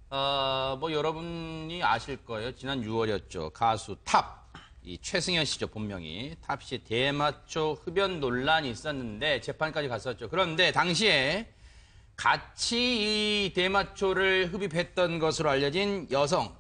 뭐 여러분이 아실 거예요. 지난 6월이었죠. 가수 탑, 이 최승현 씨죠, 본명이. 탑 씨의 대마초 흡연 논란이 있었는데 재판까지 갔었죠. 그런데 당시에 같이 이 대마초를 흡입했던 것으로 알려진 여성,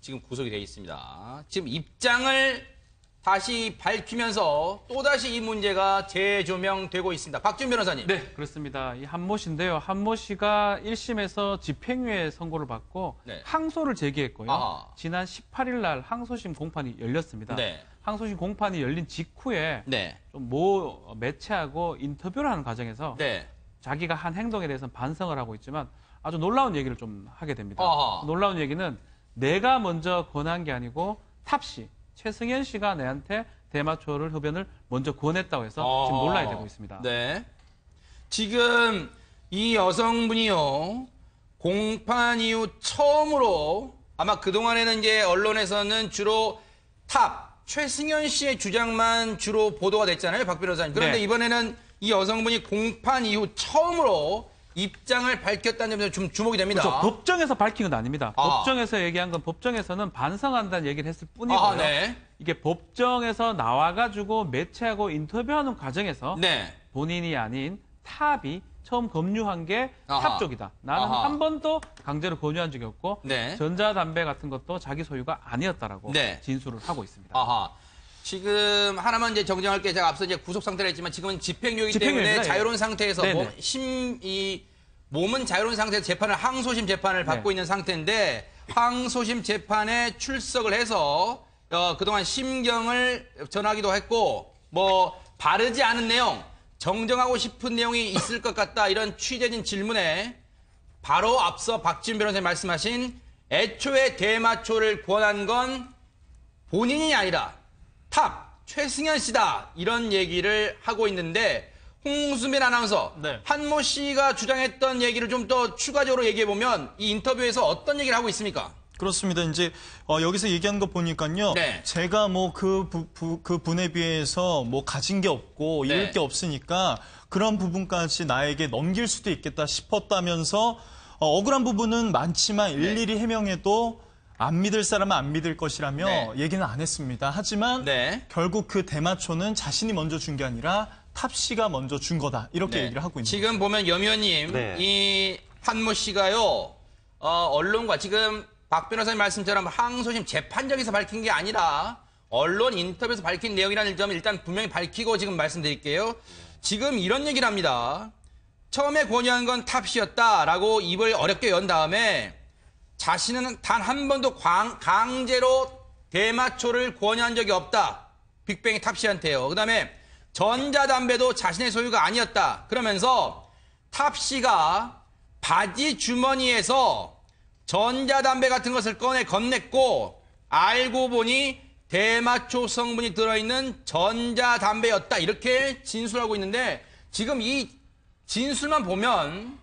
지금 구속이 되어 있습니다. 지금 입장을 다시 밝히면서 또다시 이 문제가 재조명되고 있습니다. 박준 변호사님. 네, 그렇습니다. 이 한모 씨인데요. 한모 씨가 1심에서 집행유예 선고를 받고 네. 항소를 제기했고요. 아하. 지난 18일 날 항소심 공판이 열렸습니다. 네. 항소심 공판이 열린 직후에 네. 좀 매체하고 인터뷰를 하는 과정에서 네. 자기가 한 행동에 대해서는 반성을 하고 있지만 아주 놀라운 얘기를 좀 하게 됩니다. 아하. 놀라운 얘기는 내가 먼저 권한 게 아니고 탑 씨, 최승현 씨가 내한테 대마초를 흡연을 먼저 권했다고 해서 지금 논란이 되고 있습니다. 네. 지금 이 여성분이요, 공판 이후 처음으로 아마 그동안에는 이제 언론에서는 주로 탑, 최승현 씨의 주장만 주로 보도가 됐잖아요, 박 변호사님. 그런데 네. 이번에는 이 여성분이 공판 이후 처음으로 입장을 밝혔다는 점에서 좀 주목이 됩니다. 그렇죠. 법정에서 밝힌 건 아닙니다. 아. 법정에서 얘기한 건 법정에서는 반성한다는 얘기를 했을 뿐이고요. 아, 네. 이게 법정에서 나와가지고 매체하고 인터뷰하는 과정에서 네. 본인이 아닌 탑이 처음 검유한 게 아하. 탑 쪽이다. 나는 아하. 한 번도 강제로 권유한 적이 없고 네. 전자담배 같은 것도 자기 소유가 아니었다라고 네. 진술을 하고 있습니다. 아하. 지금 하나만 이제 정정할 게 제가 앞서 이제 구속 상태라 했지만 지금은 집행유예이기 때문에 집행유예입니다. 자유로운 상태에서 네네. 몸은 자유로운 상태에서 재판을 항소심 재판을 받고 네. 있는 상태인데 항소심 재판에 출석을 해서 그동안 심경을 전하기도 했고 뭐 바르지 않은 내용, 정정하고 싶은 내용이 있을 것 같다 이런 취재진 질문에 바로 앞서 박지훈 변호사님 말씀하신 애초에 대마초를 권한 건 본인이 아니라 탑, 최승현 씨다 이런 얘기를 하고 있는데 홍수민 아나운서, 네. 한모 씨가 주장했던 얘기를 좀 더 추가적으로 얘기해보면 이 인터뷰에서 어떤 얘기를 하고 있습니까? 그렇습니다. 이제 여기서 얘기하는 거 보니까요. 네. 제가 뭐 그 분에 비해서 뭐 가진 게 없고 네. 잃을 게 없으니까 그런 부분까지 나에게 넘길 수도 있겠다 싶었다면서 억울한 부분은 많지만 일일이 해명해도 안 믿을 사람은 안 믿을 것이라며 네. 얘기는 안 했습니다. 하지만 네. 결국 그 대마초는 자신이 먼저 준 게 아니라 탑 씨가 먼저 준 거다. 이렇게 네. 얘기를 하고 있는 지금 보면 염 의원님, 네. 이 한모 씨가요, 언론과 지금 박 변호사님 말씀처럼 항소심 재판정에서 밝힌 게 아니라 언론 인터뷰에서 밝힌 내용이라는 점을 일단 분명히 밝히고 지금 말씀드릴게요. 지금 이런 얘기를 합니다. 처음에 권유한 건 탑 씨였다라고 입을 어렵게 연 다음에 자신은 단 한 번도 강제로 대마초를 권유한 적이 없다. 빅뱅이 탑 씨한테요. 그 다음에 전자담배도 자신의 소유가 아니었다. 그러면서 탑 씨가 바지 주머니에서 전자담배 같은 것을 꺼내 건넸고 알고 보니 대마초 성분이 들어있는 전자담배였다. 이렇게 진술하고 있는데 지금 이 진술만 보면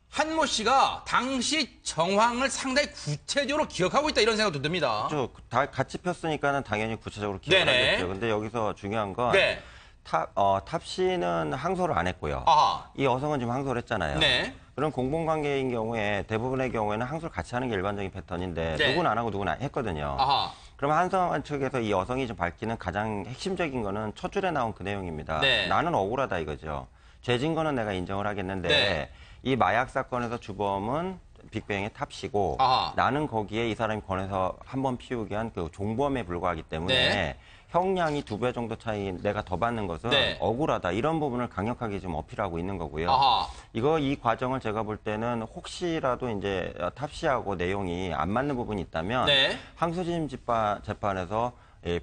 한모 씨가 당시 정황을 상당히 구체적으로 기억하고 있다 이런 생각도 듭니다. 다 같이 폈으니까는 당연히 구체적으로 네네. 기억하겠죠. 근데 여기서 중요한 건 네. 탑 씨는 항소를 안 했고요. 아하. 이 여성은 지금 항소를 했잖아요. 네. 그런 공공관계인 경우에 대부분의 경우에는 항소를 같이 하는 게 일반적인 패턴인데 네. 누구는 안 하고 누구는 했거든요. 아하. 그럼 한성 측에서 이 여성이 좀 밝히는 가장 핵심적인 거는 첫 줄에 나온 그 내용입니다. 네. 나는 억울하다 이거죠. 죄 진 거는 내가 인정을 하겠는데 네. 이 마약 사건에서 주범은 빅뱅의 탑 씨고 아하. 나는 거기에 이 사람이 권해서 한번 피우게 한 그 종범에 불과하기 때문에 네. 형량이 2배 정도 차이 내가 더 받는 것은 네. 억울하다. 이런 부분을 강력하게 좀 어필하고 있는 거고요. 아하. 이 과정을 제가 볼 때는 혹시라도 이제 탑 씨하고 내용이 안 맞는 부분이 있다면 네. 항소심 재판에서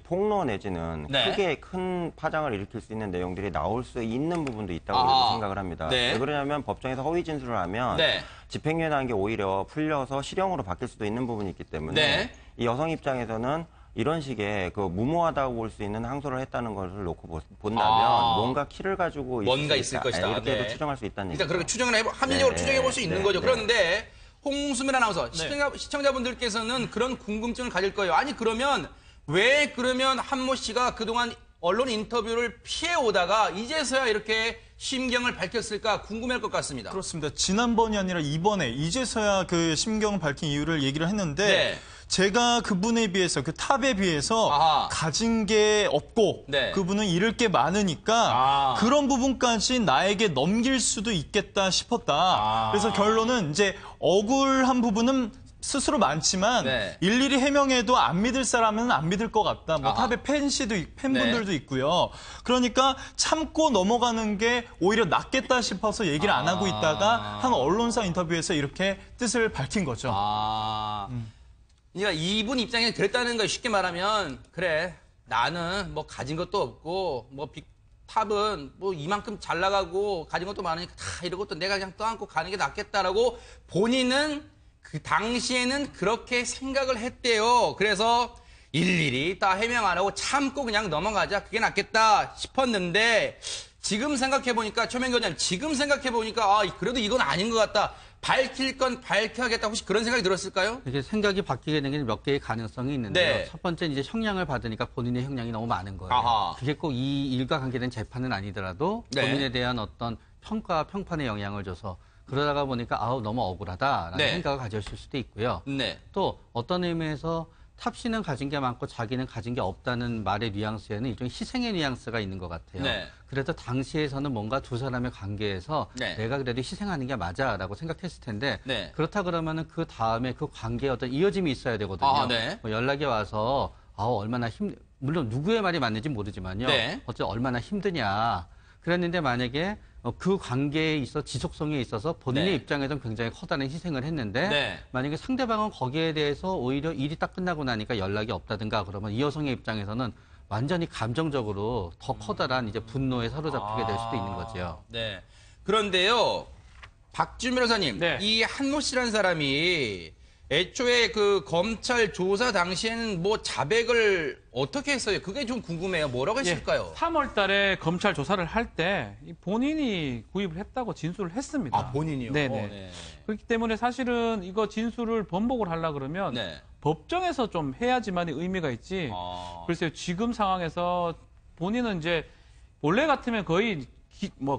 폭로 내지는 네. 크게 큰 파장을 일으킬 수 있는 내용들이 나올 수 있는 부분도 있다고 아하. 생각을 합니다. 네. 왜 그러냐면 법정에서 허위 진술을 하면 네. 집행유예 나는 게 오히려 풀려서 실형으로 바뀔 수도 있는 부분이 있기 때문에 네. 이 여성 입장에서는 이런 식의 그 무모하다고 볼 수 있는 항소를 했다는 것을 놓고 본다면 아. 뭔가 키를 가지고 뭔가 있을 것이다. 이렇게도 네. 추정할 수 있다는 일단 얘기죠. 그렇게 추정을 합리적으로 네, 추정해 볼 수 있는 네, 거죠. 네. 그런데 홍수민 아나운서 시청자분들께서는 그런 궁금증을 가질 거예요. 아니 그러면 왜 그러면 한모 씨가 그동안 언론 인터뷰를 피해 오다가 이제서야 이렇게 심경을 밝혔을까 궁금할 것 같습니다. 그렇습니다. 지난번이 아니라 이번에 이제서야 그 심경을 밝힌 이유를 얘기를 했는데 네. 제가 그분에 비해서 그 탑에 비해서 아하. 가진 게 없고 네. 그분은 잃을 게 많으니까 아. 그런 부분까지 나에게 넘길 수도 있겠다 싶었다. 아. 그래서 결론은 이제 억울한 부분은 스스로 많지만 네. 일일이 해명해도 안 믿을 사람은 안 믿을 것 같다. 뭐 아하. 탑의 팬분들도 네. 있고요. 그러니까 참고 넘어가는 게 오히려 낫겠다 싶어서 얘기를 안 하고 있다가 한 언론사 인터뷰에서 이렇게 뜻을 밝힌 거죠. 그러니까 이분 입장에서 그랬다는 거 쉽게 말하면 그래 나는 뭐 가진 것도 없고 뭐 탑은 뭐 이만큼 잘 나가고 가진 것도 많으니까 다 이런 것도 내가 그냥 떠안고 가는 게 낫겠다라고 본인은 그 당시에는 그렇게 생각을 했대요. 그래서 일일이 다 해명 안 하고 참고 그냥 넘어가자. 그게 낫겠다 싶었는데 지금 생각해보니까 최명기 원장님 지금 생각해보니까 아 그래도 이건 아닌 것 같다. 밝힐 건 밝혀야겠다. 혹시 그런 생각이 들었을까요? 이게 생각이 바뀌게 된 게 몇 개의 가능성이 있는데요. 네. 첫 번째는 이제 형량을 받으니까 본인의 형량이 너무 많은 거예요. 아하. 그게 꼭 이 일과 관계된 재판은 아니더라도 네. 본인에 대한 어떤 평가, 평판에 영향을 줘서 그러다가 보니까 아우 너무 억울하다라는 네. 생각을 가졌을 수도 있고요. 네. 또 어떤 의미에서 탑 씨는 가진 게 많고 자기는 가진 게 없다는 말의 뉘앙스에는 일종의 희생의 뉘앙스가 있는 것 같아요. 네. 그래서 당시에서는 뭔가 두 사람의 관계에서 네. 내가 그래도 희생하는 게 맞아라고 생각했을 텐데 네. 그렇다 그러면은 그 다음에 그 관계에 어떤 이어짐이 있어야 되거든요. 아, 네. 뭐 연락이 와서 얼마나 물론 누구의 말이 맞는지 모르지만요. 네. 어째 얼마나 힘드냐. 그랬는데 만약에 그 관계에 있어 지속성에 있어서 본인의 네. 입장에서는 굉장히 커다란 희생을 했는데 네. 만약에 상대방은 거기에 대해서 오히려 일이 딱 끝나고 나니까 연락이 없다든가 그러면 이 여성의 입장에서는 완전히 감정적으로 더 커다란 이제 분노에 사로잡히게 될 수도 있는 거죠. 네. 그런데요, 박준 변호사님, 네. 이 한모 씨라는 사람이 애초에 그 검찰 조사 당시에는 뭐 자백을 어떻게 했어요? 그게 좀 궁금해요. 뭐라고 했을까요? 3월 달에 검찰 조사를 할 때 본인이 구입을 했다고 진술을 했습니다. 아, 본인이요? 네네. 네. 그렇기 때문에 사실은 이거 진술을 번복을 하려고 그러면 네. 법정에서 좀 해야지만 의미가 있지. 아. 글쎄요, 지금 상황에서 본인은 이제 원래 같으면 거의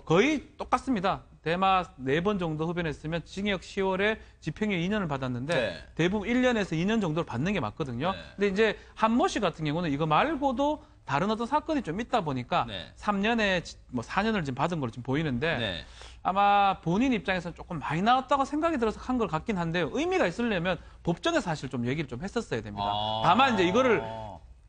거의 똑같습니다. 대마 4번 정도 흡연했으면 징역 10월에 집행유예 2년을 받았는데 네. 대부분 1년에서 2년 정도를 받는 게 맞거든요. 네. 근데 이제 한모 씨 같은 경우는 이거 말고도 다른 어떤 사건이 좀 있다 보니까 네. 3년에 뭐 4년을 지금 받은 걸로 지금 보이는데 네. 아마 본인 입장에서는 조금 많이 나왔다고 생각이 들어서 한 걸 같긴 한데요. 의미가 있으려면 법정에서 사실 좀 얘기를 좀 했었어야 됩니다. 다만 이제 이거를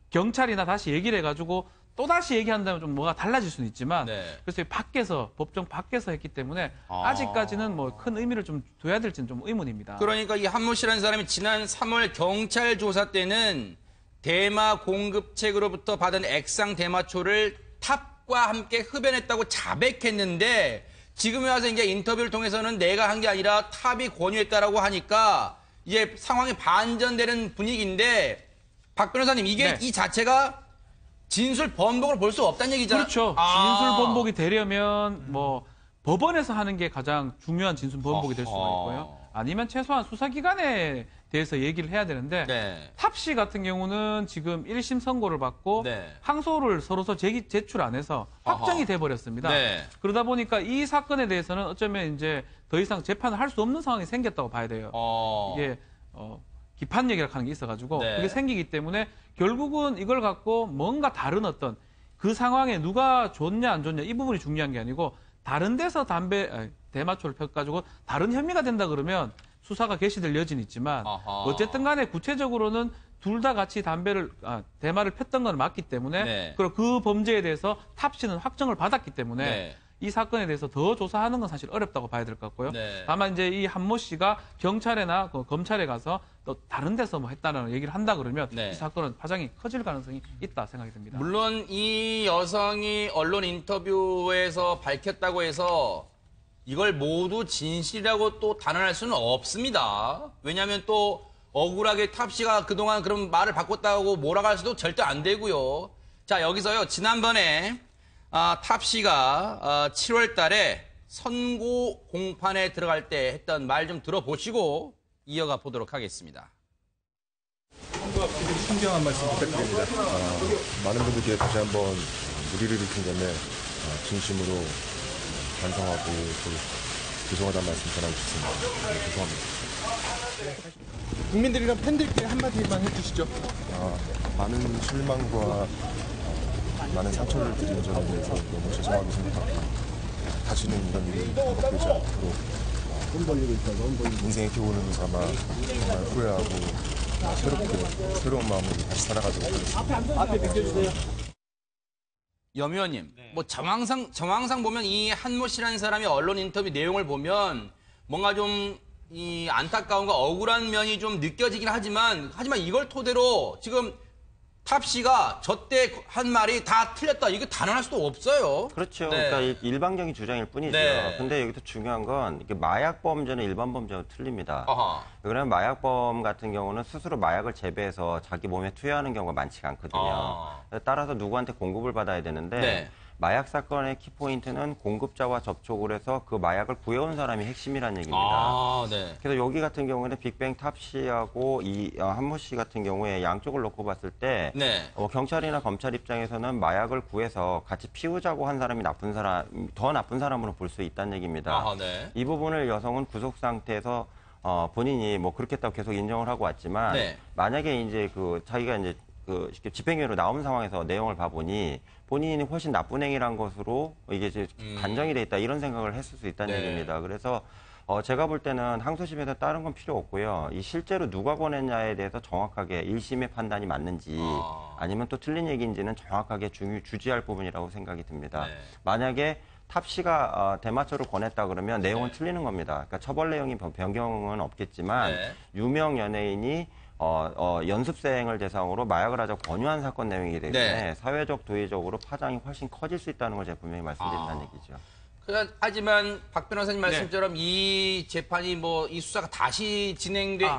경찰이나 다시 얘기를 해가지고 또 다시 얘기한다면 좀 뭐가 달라질 수는 있지만 네. 그래서 밖에서 법정 밖에서 했기 때문에 아직까지는 뭐 큰 의미를 좀 둬야 될지는 좀 의문입니다. 그러니까 이 한모 씨라는 사람이 지난 3월 경찰 조사 때는 대마 공급책으로부터 받은 액상 대마초를 탑과 함께 흡연했다고 자백했는데 지금에 와서 이제 인터뷰를 통해서는 내가 한 게 아니라 탑이 권유했다라고 하니까 이제 상황이 반전되는 분위기인데 박 변호사님 이게 네. 이 자체가 진술 번복을 볼 수 없다는 얘기잖아요. 그렇죠. 진술 번복이 되려면 뭐 법원에서 하는 게 가장 중요한 진술 번복이 될 수가 있고요. 아니면 최소한 수사기관에 대해서 얘기를 해야 되는데 네. 탑 씨 같은 경우는 지금 1심 선고를 받고 네. 항소를 서로서 제출 안 해서 확정이 돼버렸습니다. 네. 그러다 보니까 이 사건에 대해서는 어쩌면 이제 더 이상 재판을 할 수 없는 상황이 생겼다고 봐야 돼요. 이게 기판력이라고 하는 게 있어가지고 네. 그게 생기기 때문에 결국은 이걸 갖고 뭔가 다른 어떤 그 상황에 누가 좋냐 안 좋냐 이 부분이 중요한 게 아니고 다른 데서 대마초를 펴가지고 다른 혐의가 된다 그러면 수사가 개시될 여지는 있지만 아하. 어쨌든 간에 구체적으로는 둘 다 같이 대마를 폈던 건 맞기 때문에 네. 그리고 그 범죄에 대해서 탑 씨는 확정을 받았기 때문에 네. 이 사건에 대해서 더 조사하는 건 사실 어렵다고 봐야 될 것 같고요. 네. 다만 이제 이 한모 씨가 경찰이나 검찰에 가서 또 다른 데서 뭐 했다는 얘기를 한다 그러면 네. 이 사건은 파장이 커질 가능성이 있다 생각이 듭니다. 물론 이 여성이 언론 인터뷰에서 밝혔다고 해서 이걸 모두 진실이라고 또 단언할 수는 없습니다. 왜냐하면 또 억울하게 탑 씨가 그동안 그런 말을 바꿨다고 몰아갈 수도 절대 안 되고요. 자, 여기서요. 지난번에 탑 씨가 7월 달에 선고 공판에 들어갈 때 했던 말 좀 들어보시고 이어가 보도록 하겠습니다. 신경한 말씀 부탁드립니다. 많은 분들께 다시 한번 무리를 일으킨 점에 진심으로 반성하고 또 죄송하다는 말씀 전하고 싶습니다. 네, 죄송합니다. 국민들이랑 팬들께 한마디만 해주시죠. 많은 실망과 많은 상처를 드린 점에 대해서 너무 죄송하게 생각하고 다시는 이런 일이 반복되지 않도록 인생의 교훈을 삼아 정말 후회하고 새로운 마음으로 다시 살아가도록 하겠습니다. 염 의원님, 뭐 정황상 보면 이 한모 씨라는 사람이 언론 인터뷰 내용을 보면 뭔가 좀 이 안타까움과 억울한 면이 좀 느껴지긴 하지만 이걸 토대로 지금 탑 씨가 저 때 한 말이 다 틀렸다. 이게 단언할 수도 없어요. 그렇죠. 네. 그러니까 일방적인 주장일 뿐이죠. 네. 근데 여기서 중요한 건 이게 마약 범죄는 일반 범죄와 틀립니다. 아하. 그러면 마약범 같은 경우는 스스로 마약을 재배해서 자기 몸에 투여하는 경우가 많지가 않거든요. 따라서 누구한테 공급을 받아야 되는데 네. 마약 사건의 키포인트는 공급자와 접촉을 해서 그 마약을 구해온 사람이 핵심이라는 얘기입니다. 네. 그래서 여기 같은 경우에는 빅뱅 탑 씨하고 이 한모 씨 같은 경우에 양쪽을 놓고 봤을 때 네. 경찰이나 검찰 입장에서는 마약을 구해서 같이 피우자고 한 사람이 더 나쁜 사람으로 볼 수 있다는 얘기입니다. 네. 이 부분을 여성은 구속 상태에서 본인이 뭐 그렇겠다고 계속 인정을 하고 왔지만 네. 만약에 이제 자기가 이제 집행유예로 나온 상황에서 내용을 봐보니 본인이 훨씬 나쁜 행위란 것으로 이게 이제 단정이 돼 있다 이런 생각을 했을 수 있다는 네. 얘기입니다. 그래서 제가 볼 때는 항소심에서 다른 건 필요 없고요. 이 실제로 누가 권했냐에 대해서 정확하게 1심의 판단이 맞는지 아니면 또 틀린 얘기인지는 정확하게 주지할 부분이라고 생각이 듭니다. 네. 만약에 탑 씨가 대마초를 권했다 그러면 내용은 틀리는 겁니다. 그러니까 처벌 내용이 변경은 없겠지만 네. 유명 연예인이 연습생을 대상으로 마약을 하자고 권유한 사건 내용이기 때문에 네. 사회적, 도의적으로 파장이 훨씬 커질 수 있다는 걸 제가 분명히 말씀드린다는 얘기죠. 하지만 박 변호사님 말씀처럼 이 재판이 뭐 이 수사가 다시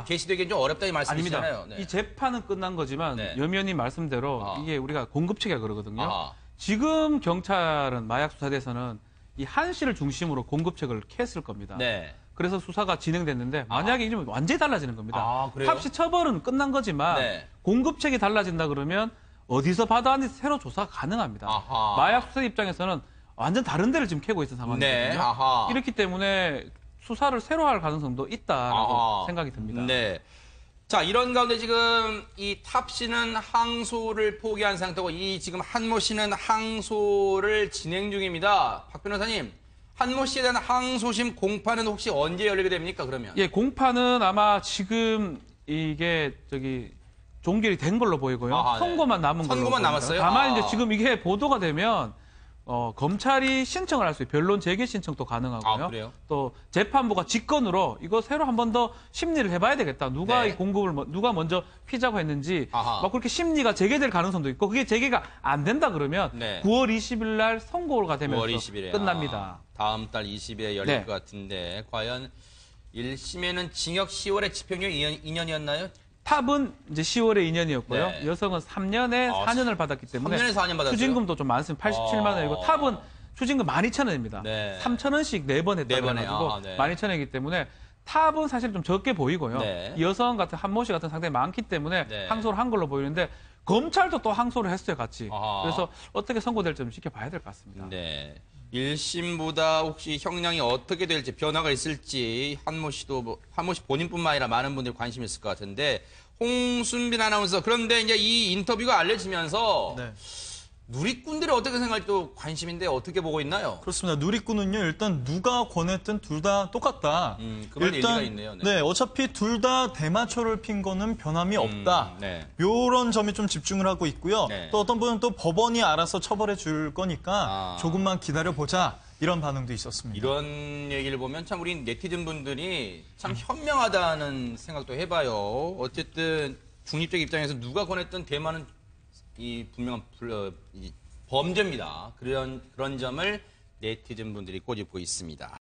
개시되기는 좀 어렵다 이 말씀이시잖아요. 아닙니다. 이 재판은 끝난 거지만 네. 염 의원님 말씀대로 이게 우리가 공급체가 그러거든요. 아하. 지금 경찰은 마약 수사대에서는 이 한 씨를 중심으로 공급책을 캤을 겁니다. 네. 그래서 수사가 진행됐는데 만약에 이러면 완전히 달라지는 겁니다. 그래요? 탑씨 처벌은 끝난 거지만 네. 공급책이 달라진다 그러면 어디서 받아왔는지 새로 조사가 가능합니다. 아하. 마약 수사 입장에서는 완전 다른 데를 지금 캐고 있는 상황이거든요. 네. 아하. 이렇기 때문에 수사를 새로 할 가능성도 있다라고 아하. 생각이 듭니다. 네. 자, 이런 가운데 지금 이 탑 씨는 항소를 포기한 상태고 이 지금 한모 씨는 항소를 진행 중입니다. 박 변호사님, 한모 씨에 대한 항소심 공판은 혹시 언제 열리게 됩니까, 그러면? 예, 공판은 아마 지금 이게 종결이 된 걸로 보이고요. 아하, 네. 선고만 남은 걸로 선고만 보입니다. 남았어요? 다만 아. 이제 지금 이게 보도가 되면 검찰이 신청을 할 수 있어요. 변론 재개 신청도 가능하고요. 아, 그래요? 또 재판부가 직권으로 이거 새로 한 번 더 심리를 해봐야 되겠다. 누가 네. 이 공급을 누가 먼저 피자고 했는지 아하. 막 그렇게 심리가 재개될 가능성도 있고 그게 재개가 안 된다 그러면 네. 9월 20일 날 선고가 되면서 9월 20일에 끝납니다. 다음 달 20일에 열릴 네. 것 같은데 과연 1심에는 징역 10월에 집행유예 2년이었나요? 탑은 이제 10월에 2년이었고요. 네. 여성은 3년에 4년을 받았기 때문에 3년에 4년 받았어요? 추징금도 좀 많습니다. 87만 원이고 탑은 추징금 12,000원입니다. 네. 3,000원씩 4번 했다 네 번에, 그래가지고 네. 12,000원이기 때문에 탑은 사실 좀 적게 보이고요. 네. 여성 같은 한모 씨 같은 상당히 많기 때문에 네. 항소를 한 걸로 보이는데 검찰도 또 항소를 했어요, 같이. 아하. 그래서 어떻게 선고될지 좀 지켜봐야 될 것 같습니다. 네. 1심보다 혹시 형량이 어떻게 될지 변화가 있을지 한모 씨 본인뿐만 아니라 많은 분들이 관심이 있을 것 같은데 홍순빈 아나운서 그런데 이제 이 인터뷰가 알려지면서 네. 누리꾼들이 어떻게 생각할지 또 관심인데 어떻게 보고 있나요? 그렇습니다. 누리꾼은요, 일단 누가 권했든 둘 다 똑같다. 그런 일리가 있네요. 네, 어차피 둘 다 대마초를 핀 거는 변함이 없다. 네. 요런 점에 좀 집중을 하고 있고요. 네. 또 어떤 분은 또 법원이 알아서 처벌해 줄 거니까 조금만 기다려보자. 이런 반응도 있었습니다. 이런 얘기를 보면 참 우리 네티즌 분들이 참 현명하다는 생각도 해봐요. 어쨌든 중립적 입장에서 누가 권했든 대만은 이 분명한 범죄입니다. 그런 점을 네티즌 분들이 꼬집고 있습니다.